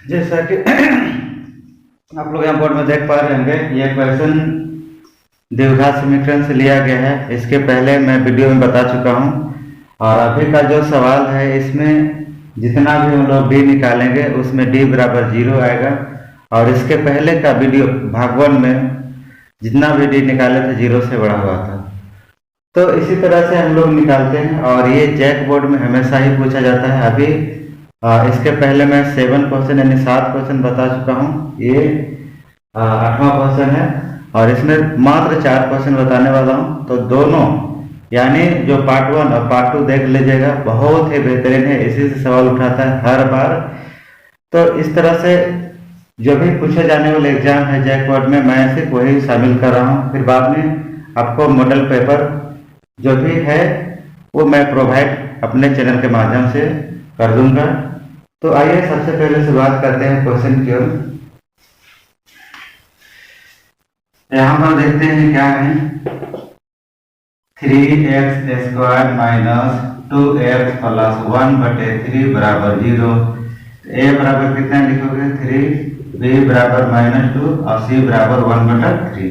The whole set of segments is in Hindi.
जैसा कि आप लोग यहाँ बोर्ड में देख पा रहे होंगे, यह क्वेश्चन द्विघात समीकरण से लिया गया है। इसके पहले मैं वीडियो में बता चुका हूँ और अभी का जो सवाल है इसमें जितना भी हम लोग डी निकालेंगे उसमें डी बराबर 0 आएगा। और इसके पहले का वीडियो भाग 1 में जितना भी डी निकाले थे 0 से बड़ा हुआ था। तो इसी तरह से हम लोग निकालते हैं और ये जैक बोर्ड में हमेशा ही पूछा जाता है। अभी इसके पहले मैं 7 क्वेश्चन यानी 7 क्वेश्चन बता चुका हूँ। ये 8वां क्वेश्चन है और इसमें मात्र 4 क्वेश्चन बताने वाला हूँ। तो दोनों यानी जो पार्ट 1 और पार्ट 2 देख लीजिएगा, बहुत ही बेहतरीन है। इसी से सवाल उठाता है हर बार। तो इस तरह से जो भी पूछे जाने वाले एग्जाम है जैक बोर्ड में, मैं सिर्फ वही शामिल कर रहा हूँ। फिर बाद में आपको मॉडल पेपर जो भी है वो मैं प्रोवाइड अपने चैनल के माध्यम से कर दूंगा। तो आइए सबसे पहले शुरुआत करते हैं क्वेश्चन की ओर। यहाँ पर देखते हैं क्या है, 3x² माइनस 2x प्लस 1/3 बराबर 0। ए बराबर कितना लिखोगे 3, बी बराबर -2 और सी बराबर 1/3।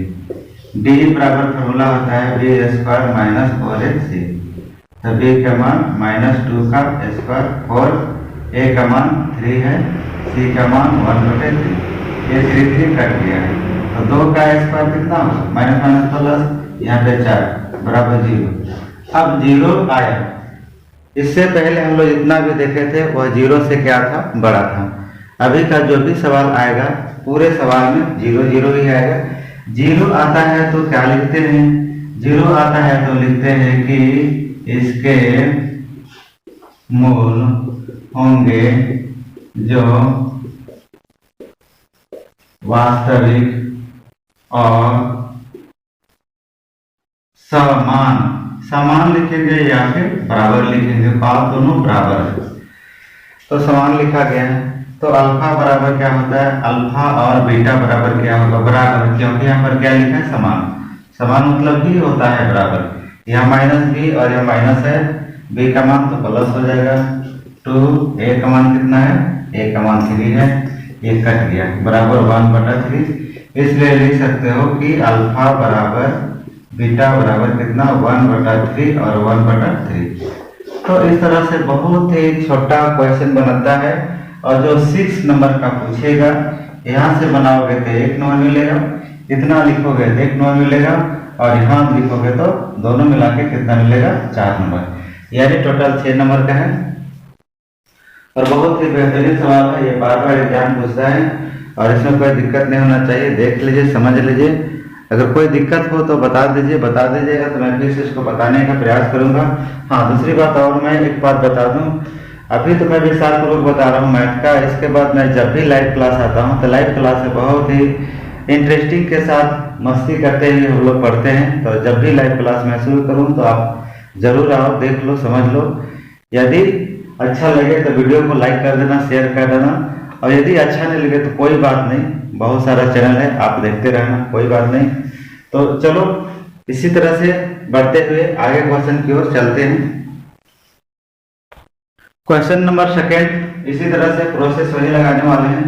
डी बराबर फॉर्मूला होता है b² माइनस 4ac। तो b का मान -2 का स्क्वायर, 4, a का मान 3 है, c का मान 1/3। ये 3 कट गया है तो 2 का स्क्वायर कितना होगा, माइनस माइनस प्लस, यहाँ पे 4 बराबर 0। अब 0 आया। इससे पहले हम लोग जितना भी देखे थे वह 0 से क्या था, बड़ा था। अभी का जो भी सवाल आएगा पूरे सवाल में 0 0 ही आएगा। 0 आता है तो क्या लिखते हैं, 0 आता है तो लिखते हैं कि इसके मूल होंगे जो वास्तविक और समान लिखेंगे या फिर बराबर लिखेंगे, बात दोनों बराबर है। तो समान लिखा गया है तो अल्फा बराबर क्या होता है, अल्फा और बीटा बराबर क्या होगा, बराबर, क्योंकि यहाँ पर क्या लिखा है, समान। समान मतलब भी होता है बराबर। यहाँ माइनस बी और यहाँ माइनस है, बी का मान तो प्लस हो जाएगा 2, ए का मान कितना है, ए का मान 3 है, ये कट गया बराबर 1/3। इसलिए लिख सकते हो कि अल्फा बराबर बीटा बराबर कितना 1/3 और 1/3। तो इस तरह से बहुत ही छोटा क्वेश्चन बनता है और जो 6 नंबर का पूछेगा यहाँ से बनाओगे तो 1 नंबर मिलेगा, इतना लिखोगे तो 1 नंबर मिलेगा और यहाँ लिखोगे तो दोनों मिला के कितना मिलेगा, 4 नंबर, यानी टोटल 6 नंबर का है। और बहुत ही बेहतरीन सवाल है, ये बार बार एग्जाम पूछता है और इसमें कोई दिक्कत नहीं होना चाहिए। देख लीजिए, समझ लीजिए, अगर कोई दिक्कत हो तो बता दीजिएगा तो मैं फिर से इसको बताने का प्रयास करूंगा। हाँ, दूसरी बात और मैं एक बात बता दूं, अभी तो मैं विस्तार पूर्वक बता रहा हूँ मैथ का। इसके बाद मैं जब भी लाइव क्लास आता हूँ तो लाइव क्लास में बहुत ही इंटरेस्टिंग के साथ मस्ती करते हुए हम लोग पढ़ते हैं। तो जब भी लाइव क्लास मैं शुरू करूँ तो आप जरूर आओ, देख लो, समझ लो। यदि अच्छा लगे तो वीडियो को लाइक कर देना, शेयर कर देना, और यदि अच्छा नहीं लगे तो कोई बात नहीं, बहुत सारा चैनल है, आप देखते रहना, कोई बात नहीं। तो चलो इसी तरह से बढ़ते हुए आगे क्वेश्चन की ओर चलते हैं। क्वेश्चन नंबर 2 इसी तरह से प्रोसेस वही लगाने वाले हैं।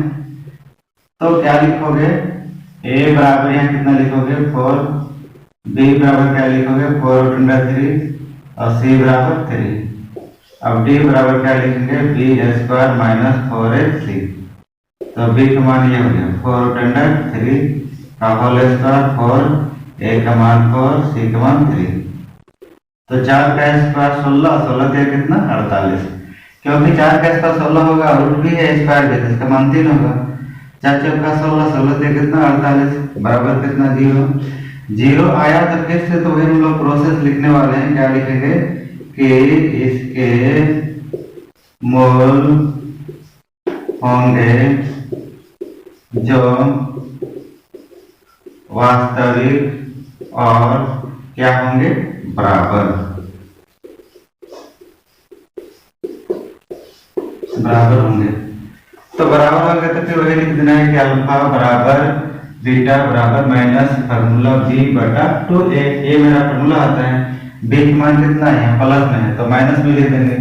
तो क्या लिखोगे, ए बराबर यहाँ कितना लिखोगे 4, बी बराबर क्या लिखोगे 4/3 और सी बराबर 3। अब डी बराबर क्या लिखेंगे, b² माइनस 4ac। तो b का मान ये हो गया 4/3 का होल स्क्वायर 4, a का मान 4, c का मान 3। तो 4 का स्क्वायर 16, 16 के कितना 48, क्योंकि 4 का स्क्वायर 16 होगा, रूट भी है स्क्वायर भी, इसका मान 3 होगा। 4 चौका 16, 16 के कितना 48 बराबर कितना 0। 0 आया तो फिर से तो वही हम लोग प्रोसेस लिखने वाले हैं। क्या लिखेंगे कि इसके मूल होंगे जो वास्तविक और क्या होंगे, बराबर होंगे। तो बराबर होंगे तो फिर वही लिख देना है कि अल्फा बराबर बीटा बराबर माइनस फार्मूला b/2a। ये मेरा फार्मूला आता है, b का मान कितना है, यहाँ प्लस में है तो माइनस में लिख देंगे।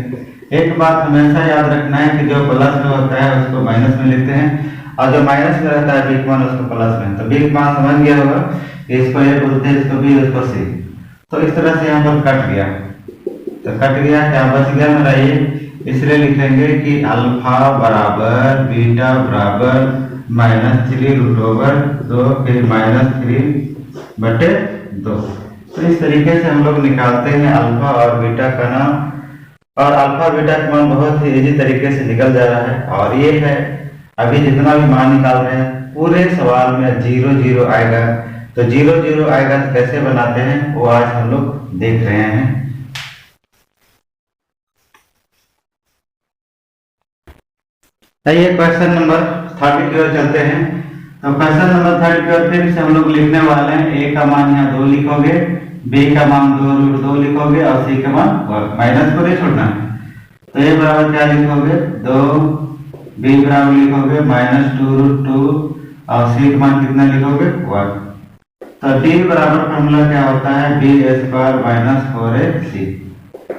एक बात हमेशा याद रखना है कि जो प्लस में होता है उसको माइनस में लिखते हैं और जो माइनस में रहता है बी का मान उसको प्लस में। तो बी का मान समझ गया होगा कि इसको ए बोलते हैं, इसको बी, इसको सी। तो इस तरह से यहाँ पर कट गया, तो कट गया, क्या बच गया मेरा ये। इसलिए लिखेंगे कि अल्फा बराबर बीटा बराबर -3√2 फिर -3/2। तो इस तरीके से हम लोग निकालते हैं अल्फा और बीटा का नाम, और अल्फा बीटा का मान बहुत ही इजी तरीके से निकल जा रहा है। और ये है अभी जितना भी मान निकाल रहे हैं पूरे सवाल में 0 0 आएगा। तो 0 0 आएगा तो कैसे बनाते हैं वो आज हम लोग देख रहे हैं। आइए क्वेश्चन नंबर 30 की ओर चलते हैं। तो क्वेश्चन नंबर 30 की ओर फिर से हम लोग लिखने वाले हैं। ए का मान यहाँ 2 लिखोगे, बी का मान 2√2 लिखोगे और सी का मान माइनस को नहीं छोड़ना है। तो ए बराबर क्या लिखोगे 2, बी बराबर लिखोगे -2√2 और सी का मान कितना लिखोगे 1। तो डी बराबर फॉर्मूला क्या होता है b² - 4ac।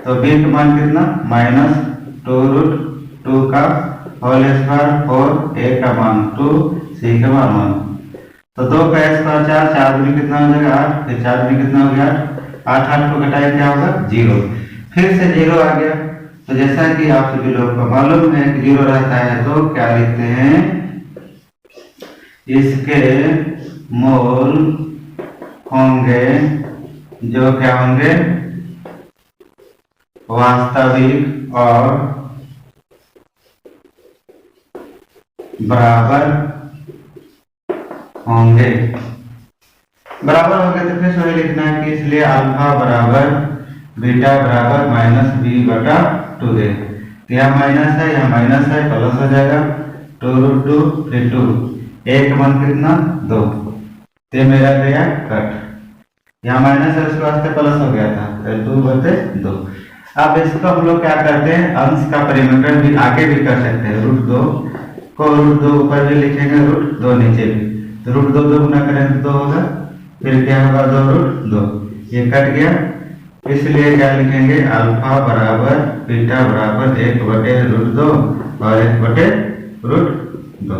तो बी का मान कितना -2√2 का होल स्क्वायर 4, ए का मान 2, सी का मान 1। तो 2 का स्क्वायर 4, 4 में कितना हो जाएगा 8, फिर 4 में कितना हो गया 8, 8 को घटाए क्या होगा 0, फिर से 0 आ गया। तो जैसा कि आप सभी लोग को मालूम है कि 0 रहता है तो क्या लिखते हैं, इसके मोल होंगे जो क्या होंगे वास्तविक और बराबर होंगे। बराबर होंगे तो फिर वही लिखना है कि इसलिए अल्फा बराबर बीटा बराबर -b/2 है। यहाँ माइनस है, यहाँ माइनस है, प्लस हो जाएगा 2√2 फिर 2, ए का मान कितना 2, ते मेरा गया कट। यहाँ माइनस है उसके वास्ते प्लस हो गया था, 2/2। अब इसको हम लोग क्या करते हैं अंश का परिवर्तन भी आगे भी कर सकते हैं। √2 को √2 ऊपर भी लिखेंगे, √2 नीचे भी। तो √2 2 गुना करेंगे तो 2 होगा, फिर क्या होगा 2√2, ये कट गया। इसलिए क्या लिखेंगे अल्फा बराबर बीटा बराबर 1/√2 और 1/√2।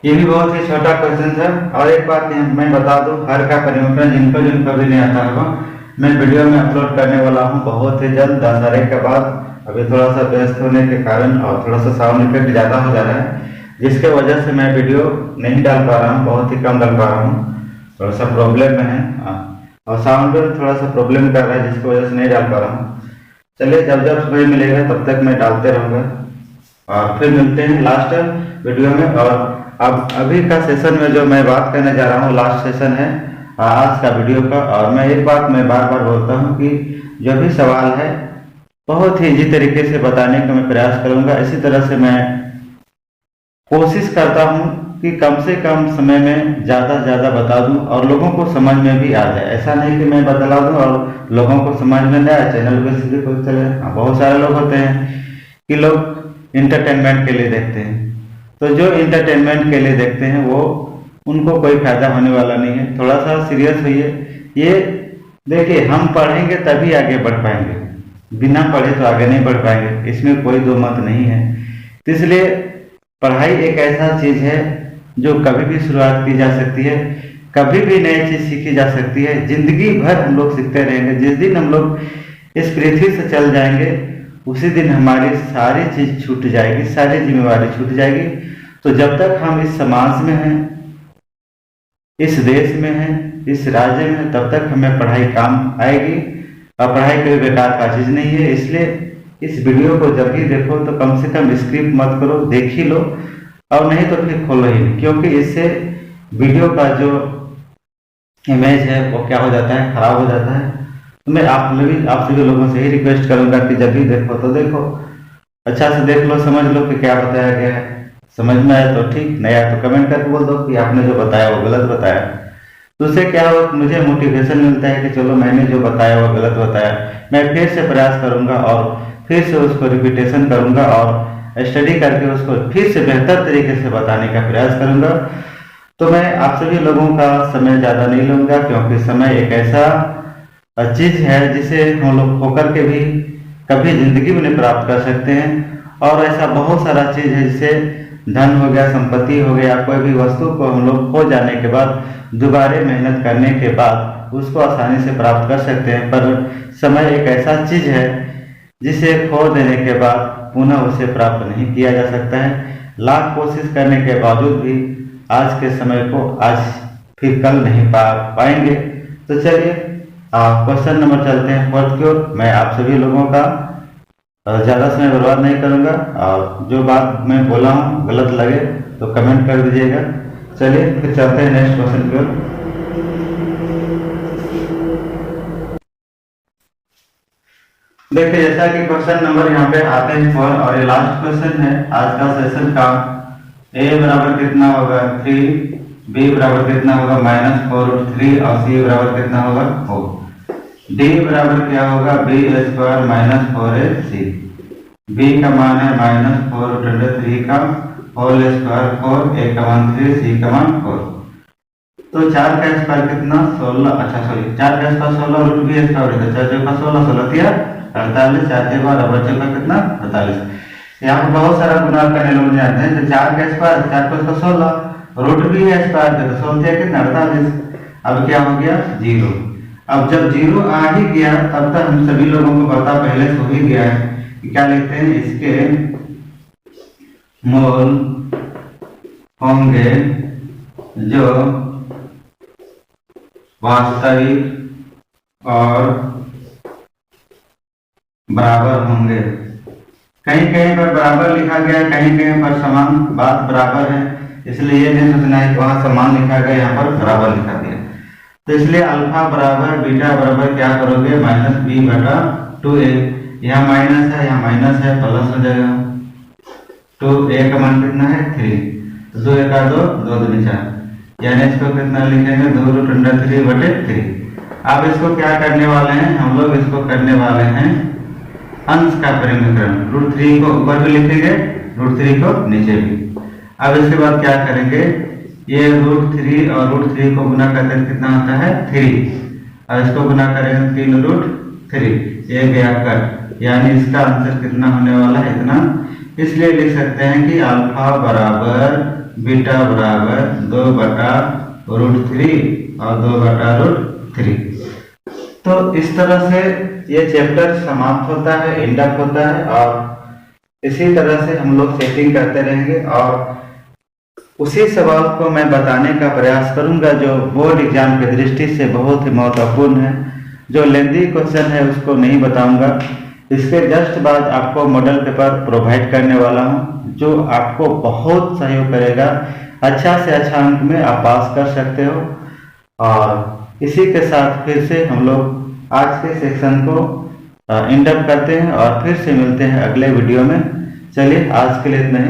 ये भी बहुत ही छोटा क्वेश्चन है। और एक बात मैं बता दूं, हर का परिवर्तन जिनको भी नहीं आता होगा मैं वीडियो में अपलोड करने वाला हूं बहुत ही जल्द 10 के बाद। अभी थोड़ा सा व्यस्त होने के कारण और थोड़ा सा साउंड इफेक्ट ज़्यादा हो जा रहा है, जिसके वजह से मैं वीडियो नहीं डाल पा रहा हूँ, बहुत ही कम डाल पा रहा हूँ, थोड़ा सा प्रॉब्लम में है और साउंड में थोड़ा सा प्रॉब्लम कर रहा है जिसकी वजह से नहीं डाल पा रहा हूँ। चलिए जब जब समय मिलेगा तब तक मैं डालते रहूँगा और फिर मिलते हैं लास्ट वीडियो में। और अब अभी का सेशन में जो मैं बात करने जा रहा हूँ लास्ट सेशन है आज का वीडियो का। और मैं एक बात मैं बार बार बोलता हूँ कि जो भी सवाल है बहुत ही इजी तरीके से बताने का मैं प्रयास करूंगा। इसी तरह से मैं कोशिश करता हूं कि कम से कम समय में ज़्यादा से ज़्यादा बता दूं और लोगों को समझ में भी आ जाए। ऐसा नहीं कि मैं बतला दूं और लोगों को समझ में नहीं आए, चैनल पे सीधे कोई चले। बहुत सारे लोग होते हैं कि लोग इंटरटेनमेंट के लिए देखते हैं, तो जो इंटरटेनमेंट के लिए देखते हैं वो उनको कोई फायदा होने वाला नहीं है। थोड़ा सा सीरियस होइए। ये देखिए हम पढ़ेंगे तभी आगे बढ़ पाएंगे, बिना पढ़े तो आगे नहीं बढ़ पाएंगे, इसमें कोई दो मत नहीं है। तो इसलिए पढ़ाई एक ऐसा चीज है जो कभी भी शुरुआत की जा सकती है, कभी भी नई चीज सीखी जा सकती है, जिंदगी भर हम लोग सीखते रहेंगे। जिस दिन हम लोग इस पृथ्वी से चल जाएंगे उसी दिन हमारी सारी चीज छूट जाएगी, सारी जिम्मेवारी छूट जाएगी। तो जब तक हम इस समाज में हैं, इस देश में हैं, इस राज्य में, तब तक हमें पढ़ाई काम आएगी और पढ़ाई कोई बेकार का चीज नहीं है। इसलिए इस वीडियो को जब भी देखो तो कम से कम स्क्रिप्ट मत करो, देख ही लो और नहीं तो फिर खोलो ही नहीं, क्योंकि इससे वीडियो का जो इमेज है वो क्या हो जाता है, खराब हो जाता है। तो मैं आप सभी लोगों से ही रिक्वेस्ट करूंगा कि जब भी देखो तो देखो, अच्छा से देख लो, समझ लो कि क्या बताया गया है। समझ में आया तो ठीक, नहीं आया तो कमेंट करके बोल दो कि आपने जो बताया वो गलत बताया। तो उससे क्या हो, मुझे मोटिवेशन मिलता है कि चलो मैंने जो बताया वो गलत बताया, मैं फिर से प्रयास करूंगा और फिर से उसको रिपीटेशन करूंगा और स्टडी करके उसको फिर से बेहतर तरीके से बताने का प्रयास करूंगा। तो मैं आप सभी लोगों का समय ज़्यादा नहीं लूंगा, क्योंकि समय एक ऐसा चीज है जिसे हम लोग होकर के भी कभी जिंदगी में नहीं प्राप्त कर सकते हैं। और ऐसा बहुत सारा चीज है, जैसे धन हो गया, संपत्ति हो गया, कोई भी वस्तु को हम लोग खो जाने के बाद दोबारा मेहनत करने के बाद उसको आसानी से प्राप्त कर सकते हैं। पर समय एक ऐसा चीज है जिसे खो देने के बाद पुनः उसे प्राप्त नहीं किया जा सकता है। लाख कोशिश करने के बावजूद भी आज के समय को आज फिर कल नहीं पाएंगे। तो चलिए क्वेश्चन नंबर चलते हैं फोर्थ की ओर। मैं आप सभी लोगों का ज़्यादा समय बर्बाद नहीं करूंगा, और जो बात मैं बोला हूँ गलत लगे तो कमेंट कर दीजिएगा। चलिए फिर चलते हैं नेक्स्ट क्वेश्चन की ओर। देखिए जैसा कि क्वेश्चन नंबर यहाँ पे आते हैं 4, और ये लास्ट क्वेश्चन है आज का सेशन का। a बराबर कितना होगा 3, b बराबर कितना होगा -4√3 और c बराबर कितना होगा 4। d बराबर क्या होगा b² - 4ac। b का मान है -4√3 का होल स्क्वायर 4, a का मान 3, c का मान 4। तो 4 का स्क्वायर कितना 16, अच्छा सॉरी 4 का स्क्वायर 16 रूट b स्क्वायर है, 4 का 16 16 तिया 48, 4 के बाद बच्चे का कितना 48। यहाँ पर बहुत सारा गुना करने लोग जानते हैं। तो 4 का स्क्वायर 4 को 16 रूट b है स्क्वायर तो 16 कितना 48। अब क्या हो गया 0। अब जब 0 आ ही गया तब तक हम सभी लोगों को पता पहले से हो ही गया है कि क्या लिखते हैं, इसके मोल होंगे जो वास्तविक और बराबर होंगे। कहीं कहीं पर बराबर लिखा गया, कहीं कहीं पर समान बात बराबर है, इसलिए ये नहीं सोचना है कि वहां समान लिखा गया यहाँ पर बराबर लिखा गया। तो इसलिए अल्फा बराबर बीटा बराबर क्या करोगे -b/2a। यहाँ माइनस है, यहाँ माइनस है, प्लस हो जाएगा। 2a का मान कितना है 3, 2 1 2 2 2 4, यानी इसको कितना लिखेंगे 2√3/3। अब इसको क्या करने वाले हैं हम लोग, इसको करने वाले हैं अंश का परिमीकरण। √3 को ऊपर भी लिखेंगे, √3 को नीचे भी। अब इसके बाद क्या करेंगे, ये √3 और √3 को गुना करते कितना होता है 3, और इसको गुना करेंगे 3√3, ये गया कट, यानी इसका आंसर कितना होने वाला है इतना। इसलिए लिख सकते हैं कि अल्फा बराबर बीटा बराबर 2/√3 और 2/√3। तो इस तरह से ये चैप्टर समाप्त होता है, एंड अप होता है, और इसी तरह से हम लोग सेटिंग करते रहेंगे और उसी सवाल को मैं बताने का प्रयास करूंगा जो बोर्ड एग्जाम की दृष्टि से बहुत ही महत्वपूर्ण है। जो लेंदी क्वेश्चन है उसको नहीं बताऊंगा। इसके जस्ट बाद आपको मॉडल पेपर प्रोवाइड करने वाला हूं जो आपको बहुत सहयोग करेगा। अच्छा से अच्छा अंक में आप पास कर सकते हो। और इसी के साथ फिर से हम लोग आज के सेक्शन को एंड अप करते हैं और फिर से मिलते हैं अगले वीडियो में। चलिए आज के लिए इतना ही।